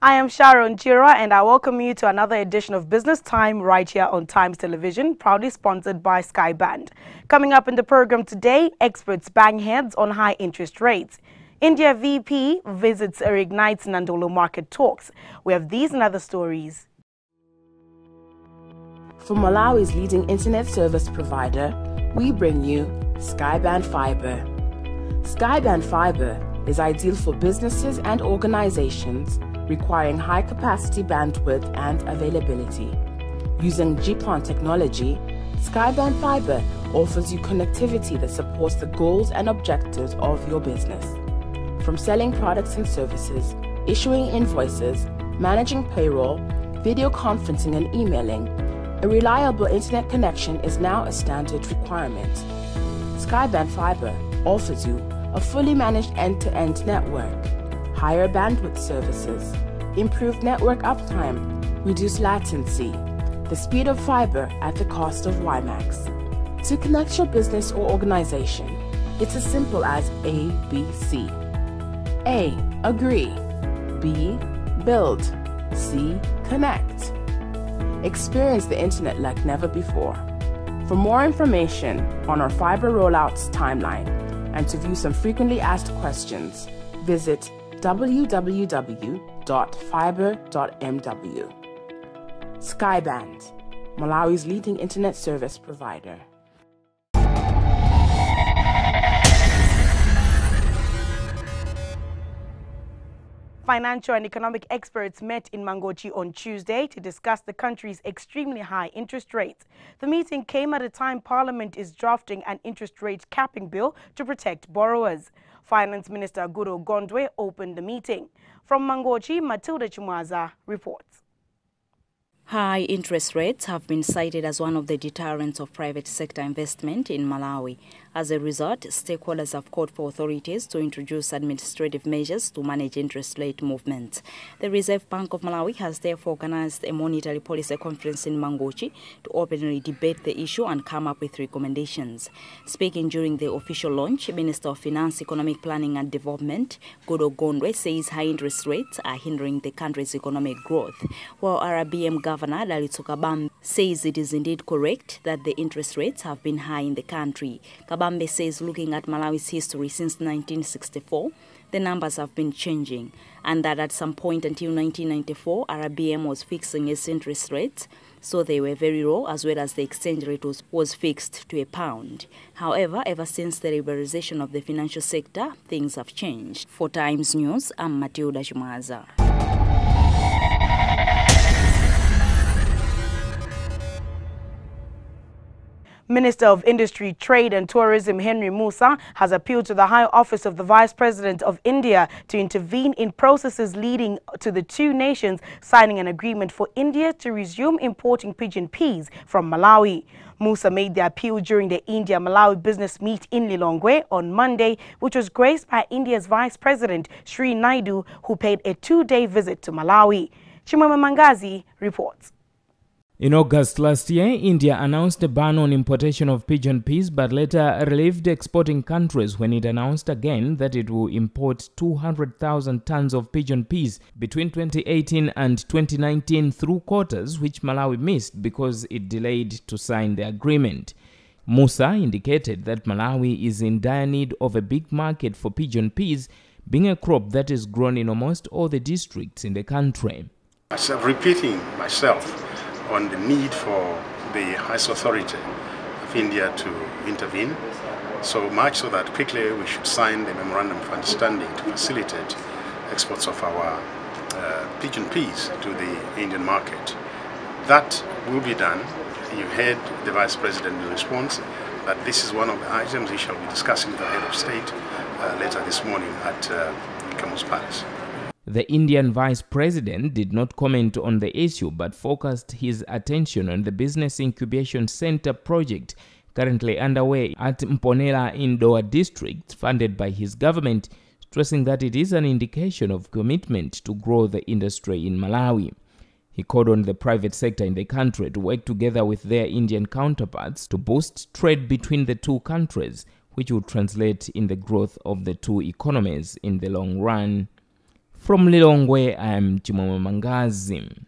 I am Sharon Chira and I welcome you to another edition of Business Time right here on Times Television, proudly sponsored by Skyband. Coming up in the program today, experts bang heads on high interest rates. India VP visits reignites Nandolo market talks. We have these and other stories. From Malawi's leading internet service provider, we bring you Skyband Fiber. Skyband Fiber is ideal for businesses and organizations requiring high-capacity bandwidth and availability. Using GPON technology, Skyband Fiber offers you connectivity that supports the goals and objectives of your business. From selling products and services, issuing invoices, managing payroll, video conferencing and emailing, a reliable internet connection is now a standard requirement. Skyband Fiber offers you a fully managed end-to-end network, higher bandwidth services, improved network uptime, reduced latency, the speed of fiber at the cost of WiMAX. To connect your business or organization, it's as simple as A, B, C. A. Agree. B. Build. C. Connect. Experience the internet like never before. For more information on our fiber rollouts timeline and to view some frequently asked questions, visit www.fiber.mw. Skyband, Malawi's leading internet service provider. Financial and economic experts met in Mangochi on Tuesday to discuss the country's extremely high interest rates. The meeting came at a time Parliament is drafting an interest rate capping bill to protect borrowers. Finance Minister Guro Gondwe opened the meeting. From Mangochi, Matilda Chumwaza reports. High interest rates have been cited as one of the deterrents of private sector investment in Malawi. As a result, stakeholders have called for authorities to introduce administrative measures to manage interest rate movements. The Reserve Bank of Malawi has therefore organized a monetary policy conference in Mangochi to openly debate the issue and come up with recommendations. Speaking during the official launch, Minister of Finance, Economic Planning and Development, Guro Gondwe, says high interest rates are hindering the country's economic growth, while RBM Governor Dalitso Kabambe says it is indeed correct that the interest rates have been high in the country. Kabambe says looking at Malawi's history since 1964, the numbers have been changing, and that at some point until 1994, RBM was fixing its interest rates, so they were very low, as well as the exchange rate was fixed to a pound. However, ever since the liberalization of the financial sector, things have changed. For Times News, I'm Matilda Chumwaza. Minister of Industry, Trade and Tourism Henry Musa has appealed to the High Office of the Vice President of India to intervene in processes leading to the two nations signing an agreement for India to resume importing pigeon peas from Malawi. Musa made the appeal during the India-Malawi business meet in Lilongwe on Monday, which was graced by India's Vice President Sri Naidu, who paid a two-day visit to Malawi. Chimwema Mangazi reports. In August last year, India announced a ban on importation of pigeon peas, but later relieved exporting countries when it announced again that it will import 200,000 tons of pigeon peas between 2018 and 2019 through quotas, which Malawi missed because it delayed to sign the agreement. Musa indicated that Malawi is in dire need of a big market for pigeon peas, being a crop that is grown in almost all the districts in the country. I'm repeating myself on the need for the highest authority of India to intervene, so much so that quickly we should sign the memorandum of understanding to facilitate exports of our pigeon peas to the Indian market. That will be done. You heard the Vice President in response that this is one of the items he shall be discussing with the head of state later this morning at Kamu's Palace. The Indian Vice President did not comment on the issue but focused his attention on the Business Incubation Center project currently underway at Mponela in Dowa district, funded by his government, stressing that it is an indication of commitment to grow the industry in Malawi. He called on the private sector in the country to work together with their Indian counterparts to boost trade between the two countries, which would translate in the growth of the two economies in the long run. From Lilongwe, I am Chimoma Mangazi.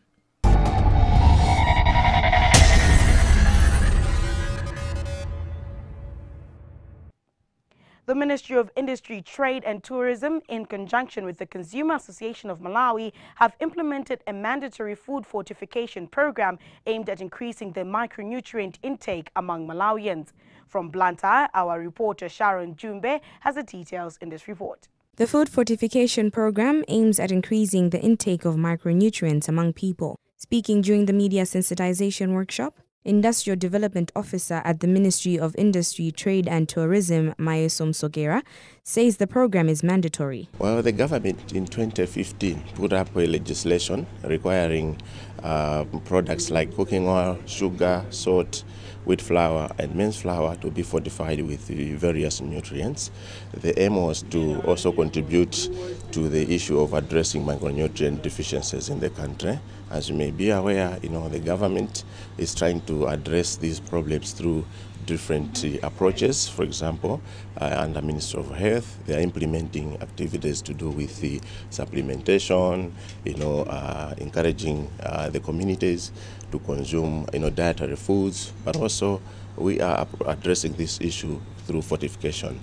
The Ministry of Industry, Trade and Tourism, in conjunction with the Consumer Association of Malawi, have implemented a mandatory food fortification program aimed at increasing the micronutrient intake among Malawians. From Blantyre, our reporter Sharon Jumbe has the details in this report. The food fortification program aims at increasing the intake of micronutrients among people. Speaking during the media sensitization workshop, Industrial Development Officer at the Ministry of Industry, Trade and Tourism, Maesom Sogera, says the program is mandatory. Well, the government in 2015 put up a legislation requiring products like cooking oil, sugar, salt, wheat flour and maize flour to be fortified with various nutrients. The aim was to also contribute to the issue of addressing micronutrient deficiencies in the country. As you may be aware, the government is trying to address these problems through different approaches. For example, under Ministry of Health, they are implementing activities to do with the supplementation, encouraging the communities to consume, dietary foods, but also we are addressing this issue through fortification.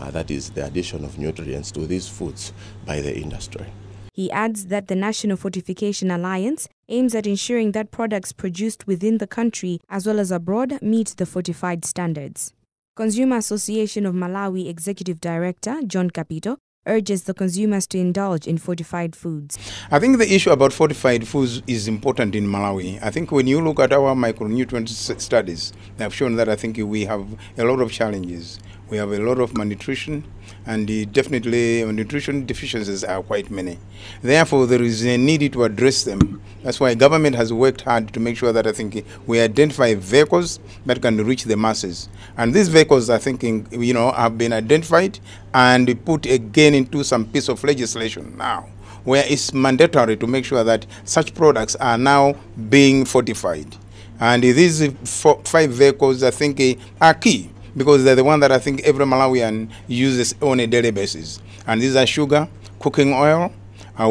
That is the addition of nutrients to these foods by the industry. He adds that the National Fortification Alliance aims at ensuring that products produced within the country as well as abroad meet the fortified standards. Consumer Association of Malawi Executive Director John Capito urges the consumers to indulge in fortified foods. I think the issue about fortified foods is important in Malawi. I think when you look at our micronutrient studies, they have shown that I think we have a lot of challenges. We have a lot of malnutrition, and definitely nutrition deficiencies are quite many. Therefore, there is a need to address them. That's why government has worked hard to make sure that I think we identify vehicles that can reach the masses. And these vehicles, I think, have been identified and put again into some piece of legislation now, where it's mandatory to make sure that such products are now being fortified. And these 5 vehicles, I think, are key, because they're the one that I think every Malawian uses on a daily basis. And these are sugar, cooking oil,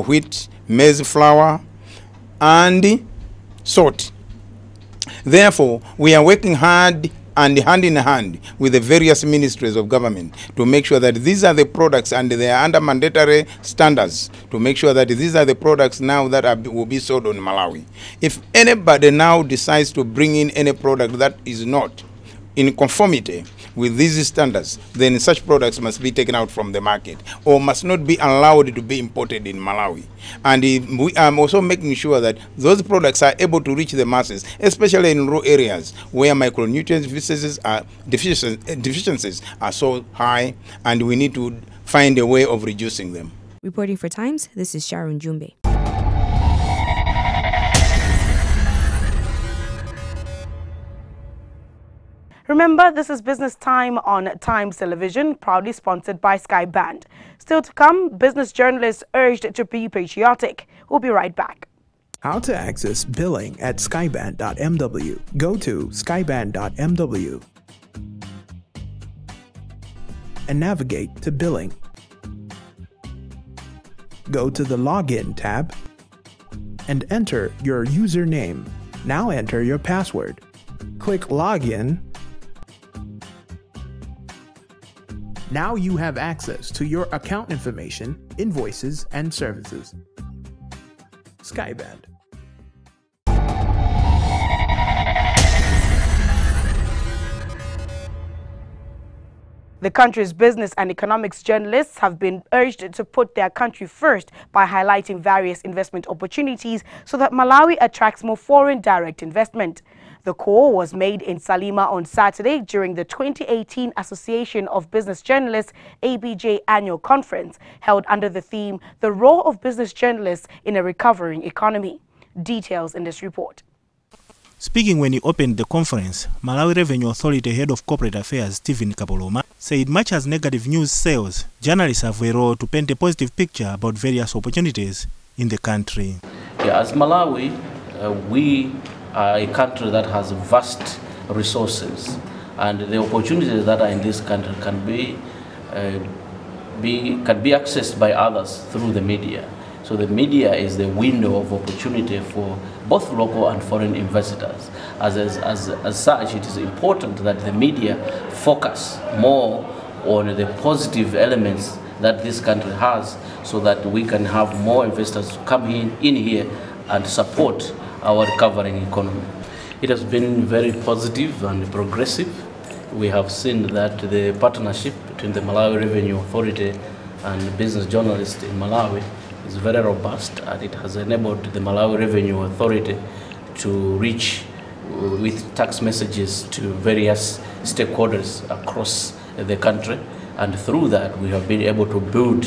wheat, maize flour, and salt. Therefore, we are working hard and hand in hand with the various ministries of government to make sure that these are the products, and they are under mandatory standards, to make sure that these are the products now that will be sold in Malawi. If anybody now decides to bring in any product that is not in conformity with these standards, then such products must be taken out from the market or must not be allowed to be imported in Malawi. And we are also making sure that those products are able to reach the masses, especially in rural areas where micronutrient deficiencies are so high, and we need to find a way of reducing them. Reporting for Times, this is Sharon Jumbe. Remember, this is Business Time on Times Television, proudly sponsored by Sky Band. Still to come, business journalists urged to be patriotic. We'll be right back. How to access billing at skyband.mw. Go to skyband.mw and navigate to billing. Go to the Login tab and enter your username. Now enter your password. Click Login. Now you have access to your account information, invoices, and services. Skyband. The country's business and economics journalists have been urged to put their country first by highlighting various investment opportunities so that Malawi attracts more foreign direct investment. The call was made in Salima on Saturday during the 2018 Association of Business Journalists ABJ annual conference held under the theme, The Role of Business Journalists in a Recovering Economy. Details in this report. Speaking when he opened the conference, Malawi Revenue Authority Head of Corporate Affairs Stephen Kapoloma said much as negative news sells, journalists have a role to paint a positive picture about various opportunities in the country. Yeah, as Malawi, we are a country that has vast resources, and the opportunities that are in this country can be accessed by others through the media. So the media is the window of opportunity for both local and foreign investors. As such, it is important that the media focus more on the positive elements that this country has, so that we can have more investors come in here and support our recovering economy. It has been very positive and progressive. We have seen that the partnership between the Malawi Revenue Authority and business journalists in Malawi is very robust, and it has enabled the Malawi Revenue Authority to reach with tax messages to various stakeholders across the country. And through that, we have been able to build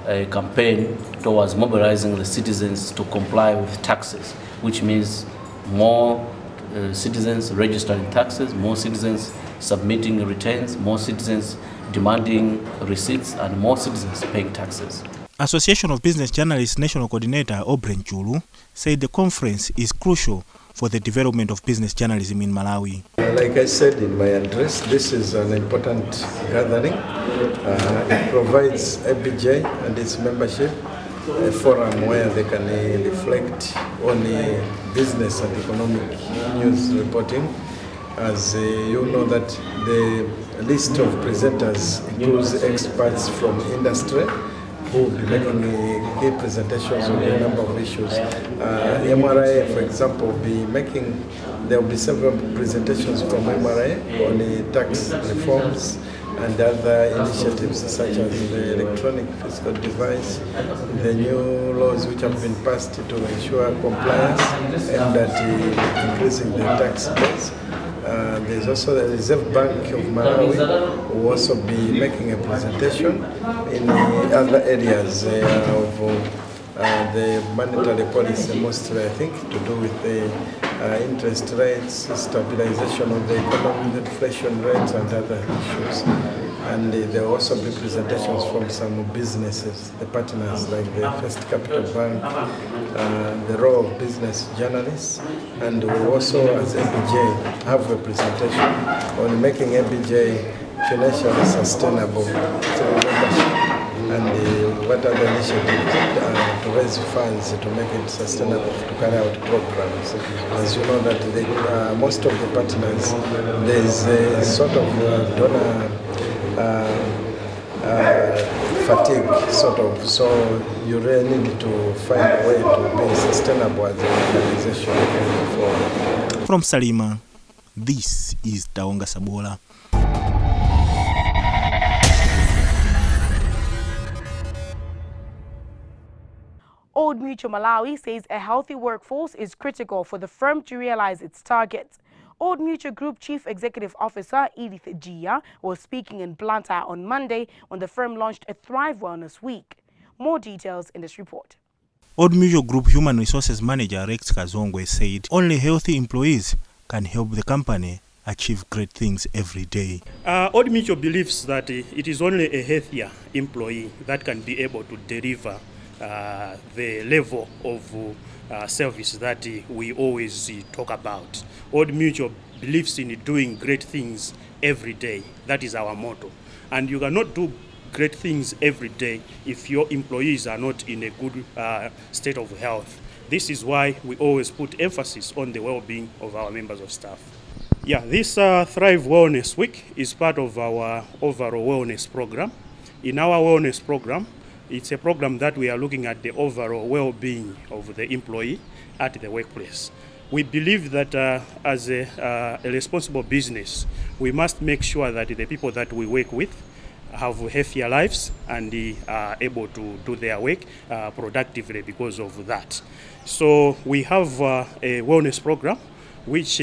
a campaign towards mobilizing the citizens to comply with taxes, which means more citizens registering taxes, more citizens submitting returns, more citizens demanding receipts, and more citizens paying taxes. Association of Business Journalists National Coordinator Obren Chulu said the conference is crucial for the development of business journalism in Malawi. Like I said in my address, this is an important gathering. It provides ABJ and its membership a forum where they can reflect on business and economic news reporting. As you know that the list of presenters includes experts from industry who will be making key presentations on a number of issues. MRA, for example, will be making, there will be several presentations from MRA on the tax reforms and other initiatives such as the electronic fiscal device, the new laws which have been passed to ensure compliance and that increasing the tax base. There's also the Reserve Bank of Malawi who will also be making a presentation in other areas of the monetary policy, mostly I think to do with the interest rates, stabilization of the economy, the inflation rates and other issues. And there will also be presentations from some businesses, the partners like the First Capital Bank, the role of business journalists, and we will also, as ABJ, have a presentation on making ABJ financially sustainable through membership and what other initiatives to raise funds to make it sustainable, to carry out programs. As you know that most of the partners, there is a sort of donor fatigue, sort of, so you really need to find a way to be sustainable as an organization. From Salima, this is Taonga Sabola. Old Mutual Malawi says a healthy workforce is critical for the firm to realize its targets. Old Mutual Group Chief Executive Officer Edith Gia was speaking in Blantyre on Monday when the firm launched a Thrive Wellness Week. More details in this report. Old Mutual Group Human Resources Manager Rex Kazongwe said only healthy employees can help the company achieve great things every day. Old Mutual believes that it is only a healthier employee that can be able to deliver the level of service that we always talk about. Old Mutual believes in doing great things every day. That is our motto. And you cannot do great things every day if your employees are not in a good state of health. This is why we always put emphasis on the well-being of our members of staff. Yeah, this Thrive Wellness Week is part of our overall wellness program. In our wellness program, it's a program that we are looking at the overall well-being of the employee at the workplace. We believe that as a responsible business, we must make sure that the people that we work with have healthier lives and are able to do their work productively because of that. So we have a wellness program which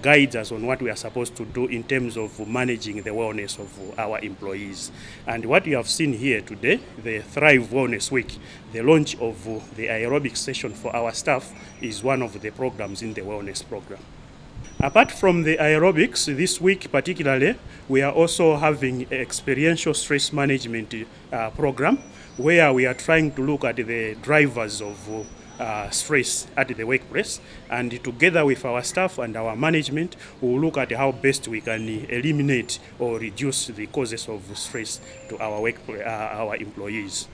guides us on what we are supposed to do in terms of managing the wellness of our employees. And what you have seen here today, the Thrive Wellness Week, the launch of the aerobic session for our staff is one of the programs in the wellness program. Apart from the aerobics, this week particularly, we are also having an experiential stress management program where we are trying to look at the drivers of stress at the workplace, and together with our staff and our management, we will look at how best we can eliminate or reduce the causes of stress to our employees.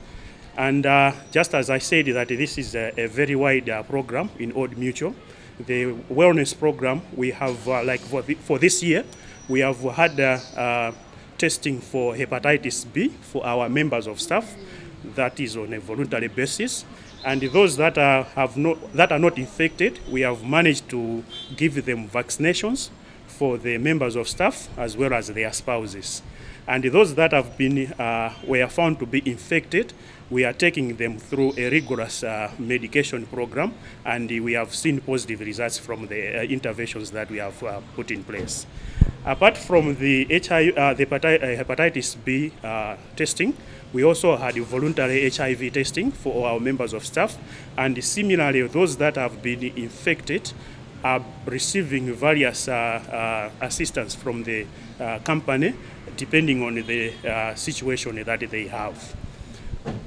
And just as I said that this is a very wide program in Old Mutual, the wellness program we have, like for this year, we have had testing for hepatitis B for our members of staff. That is on a voluntary basis. And those that are not infected, we have managed to give them vaccinations for the members of staff as well as their spouses. And those that have been were found to be infected, we are taking them through a rigorous medication program, and we have seen positive results from the interventions that we have put in place. Apart from the hepatitis B testing, we also had voluntary HIV testing for our members of staff, and similarly, those that have been infected are receiving various assistance from the company, depending on the situation that they have.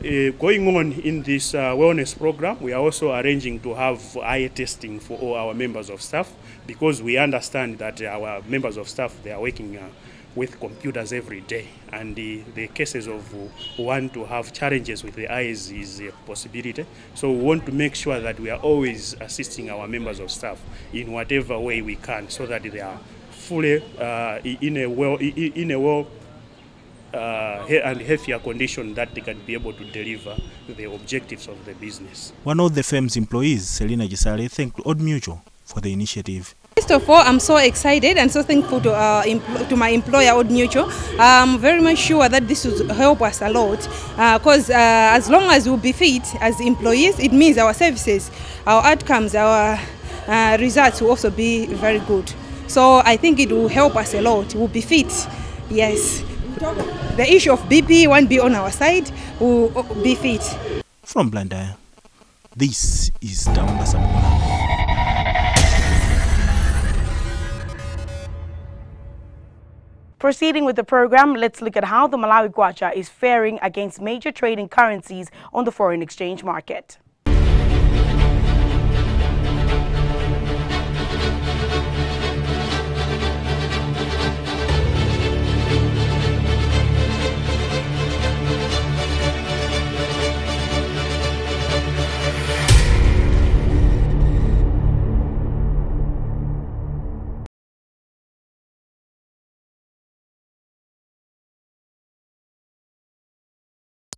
Going on in this wellness program, we are also arranging to have eye testing for all our members of staff, because we understand that our members of staff, they are working with computers every day, and the cases of one to have challenges with the eyes is a possibility. So we want to make sure that we are always assisting our members of staff in whatever way we can, so that they are fully in a well and healthier condition, that they can be able to deliver the objectives of the business. One of the firm's employees, Selina Gisale, thanked Old Mutual for the initiative. First of all, I'm so excited and so thankful to my employer, Old Mutual. I'm very much sure that this will help us a lot, because as long as we'll be fit as employees, it means our services, our outcomes, our results will also be very good. So I think it will help us a lot. We'll be fit, yes. The issue of BP won't be on our side, we'll be fit. From Blandaya, this is Tawanga Samula. Proceeding with the program, let's look at how the Malawi kwacha is faring against major trading currencies on the foreign exchange market.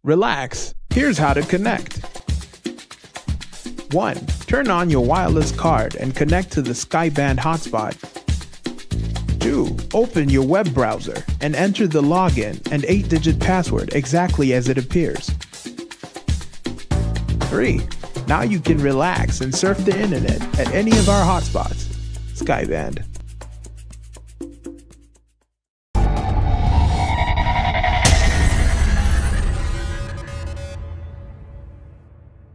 Relax. Here's how to connect. 1. Turn on your wireless card and connect to the Skyband hotspot. 2. Open your web browser and enter the login and 8-digit password exactly as it appears. 3. Now you can relax and surf the internet at any of our hotspots. Skyband.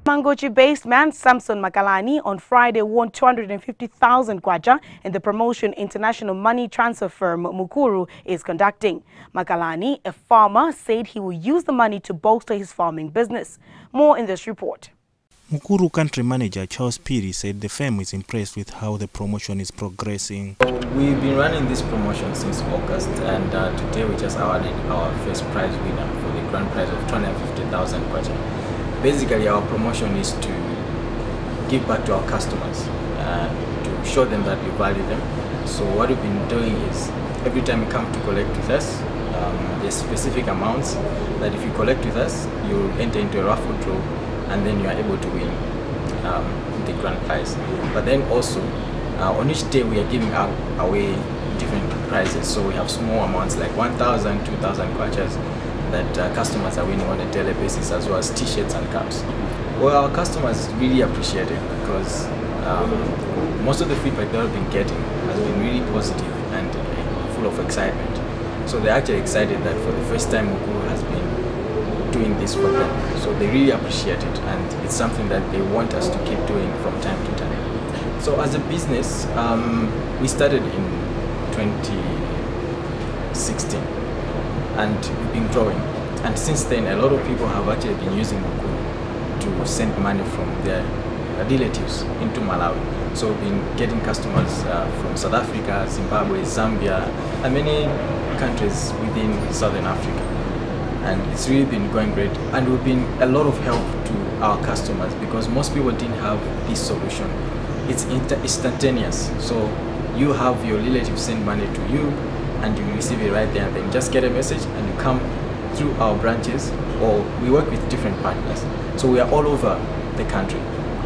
Mangochi-based man Samson Makalani on Friday won 250,000 kwacha in the promotion international money transfer firm Mukuru is conducting. Makalani, a farmer, said he will use the money to bolster his farming business. More in this report. Mukuru country manager Charles Piri said the firm is impressed with how the promotion is progressing. We've been running this promotion since August, and today we just awarded our first prize winner for the grand prize of 250,000 kwacha. Basically, our promotion is to give back to our customers, to show them that we value them. So what we've been doing is, every time you come to collect with us, there's specific amounts that if you collect with us, you enter into a raffle draw, and then you are able to win the grand prize. But then also, on each day we are giving away different prizes. So we have small amounts like 1,000, 2,000 kwachas that customers are winning on a daily basis, as well as t-shirts and caps. Well, our customers really appreciate it, because most of the feedback that we've been getting has been really positive and full of excitement. So they're actually excited that for the first time Mukuru has been doing this for them. So they really appreciate it, and it's something that they want us to keep doing from time to time. So as a business, we started in 2016. And we've been growing. And since then, a lot of people have actually been using Mukuru to send money from their relatives into Malawi. So we've been getting customers from South Africa, Zimbabwe, Zambia, and many countries within Southern Africa. and it's really been going great, and we've been a lot of help to our customers because most people didn't have this solution. It's instantaneous, so you have your relative send money to you and you receive it right there and then just get a message and you come through our branches, or we work with different partners, so we are all over the country.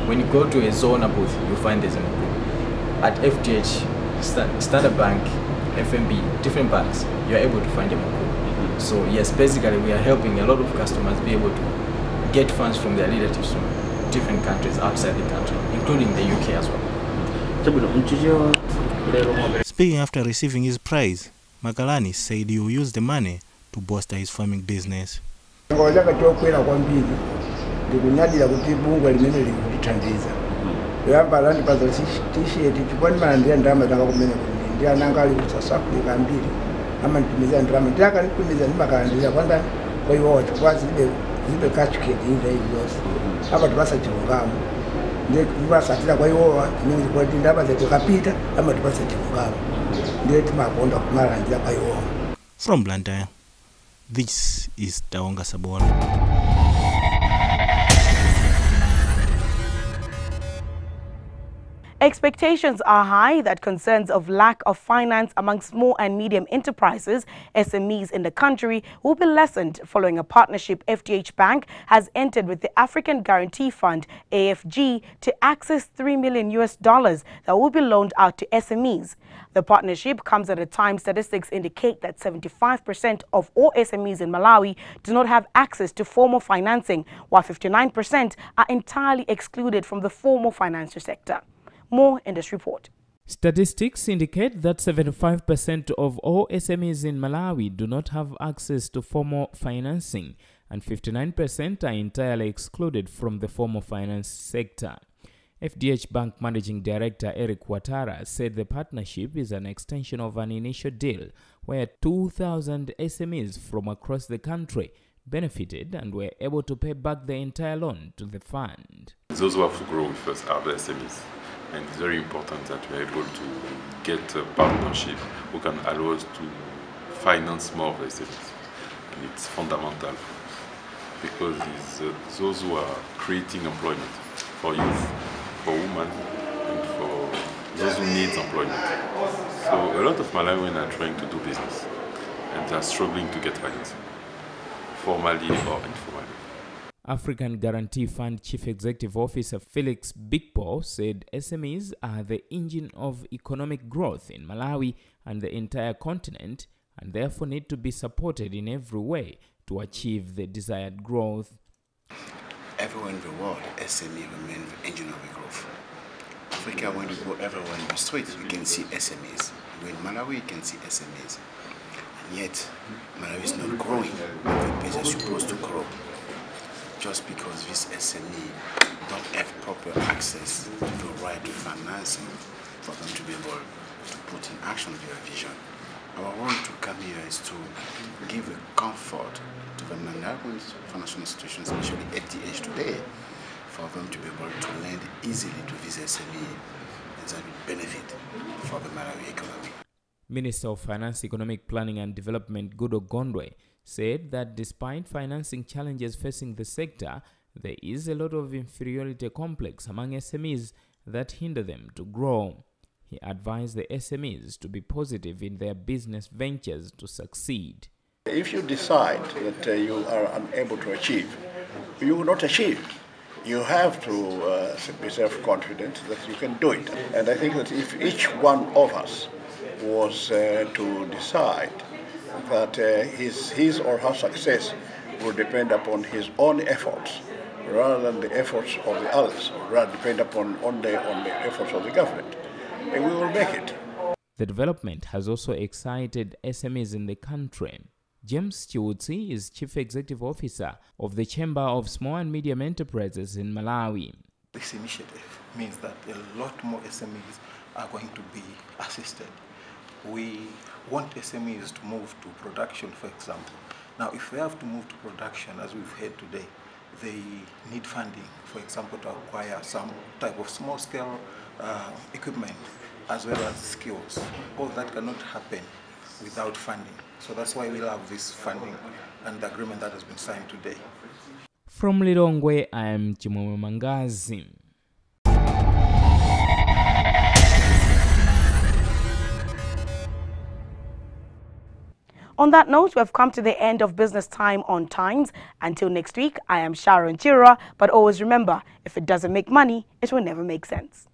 When you go to a Zona booth, you'll find there's a Mukuru. At FDH, Standard Bank, FMB, different banks, you're able to find a Mukuru. So yes, basically we are helping a lot of customers be able to get funds from their relatives from different countries outside the country, including the UK as well. Speaking after receiving his prize, Magalani said he will use the money to bolster his farming business. From Blantyre, this is Taonga Sabona. Expectations are high that concerns of lack of finance among small and medium enterprises, SMEs in the country, will be lessened following a partnership FDH Bank has entered with the African Guarantee Fund, AFG, to access $3 million that will be loaned out to SMEs. The partnership comes at a time statistics indicate that 75% of all SMEs in Malawi do not have access to formal financing, while 59% are entirely excluded from the formal financial sector. More in this report. Statistics indicate that 75% of all SMEs in Malawi do not have access to formal financing, and 59% are entirely excluded from the formal finance sector. FDH Bank Managing Director Eric Ouattara said the partnership is an extension of an initial deal where 2,000 SMEs from across the country benefited and were able to pay back the entire loan to the fund. Those who have to grow with us are the SMEs. And it's very important that we're able to get a partnership who can allow us to finance more of the SMEs. And it's fundamental because it's those who are creating employment for youth, for women, and for those who need employment. So a lot of Malawians are trying to do business and they are struggling to get financing, formally or informally. African Guarantee Fund Chief Executive Officer Felix Bigpo said SMEs are the engine of economic growth in Malawi and the entire continent, and therefore need to be supported in every way to achieve the desired growth. Everywhere in the world, SME remains the engine of the growth. Africa, when you go everywhere in the street, you can see SMEs. When Malawi, you can see SMEs. And yet, Malawi is not growing the pace it's supposed to grow. Just because this SME don't have proper access to the right financing for them to be able to put in action their vision. Our role to come here is to give a comfort to the Malawian financial institutions, especially FDH today, for them to be able to lend easily to this SME and that will benefit for the Malawi economy. Minister of Finance, Economic Planning and Development Gudo Gondwe said that despite financing challenges facing the sector, there is a lot of inferiority complex among SMEs that hinder them to grow. He advised the SMEs to be positive in their business ventures to succeed. If you decide that you are unable to achieve, you will not achieve. You have to be self-confident that you can do it. And I think that if each one of us was to decide that his or her success will depend upon his own efforts rather than the efforts of the others, or rather depend upon on the efforts of the government, and we will make it. The development has also excited SMEs in the country. James Chiwutsi is Chief Executive Officer of the Chamber of Small and Medium Enterprises in Malawi. This initiative means that a lot more SMEs are going to be assisted. We want SMEs to move to production, for example. Now, if they have to move to production, as we've heard today, they need funding, for example, to acquire some type of small-scale equipment, as well as skills. All that cannot happen without funding. So that's why we'll have this funding and the agreement that has been signed today. From Lilongwe, I am Chimwemwe Mangazi. On that note, we have come to the end of Business Time on Times. Until next week, I am Sharon Chirwa, but always remember, if it doesn't make money, it will never make sense.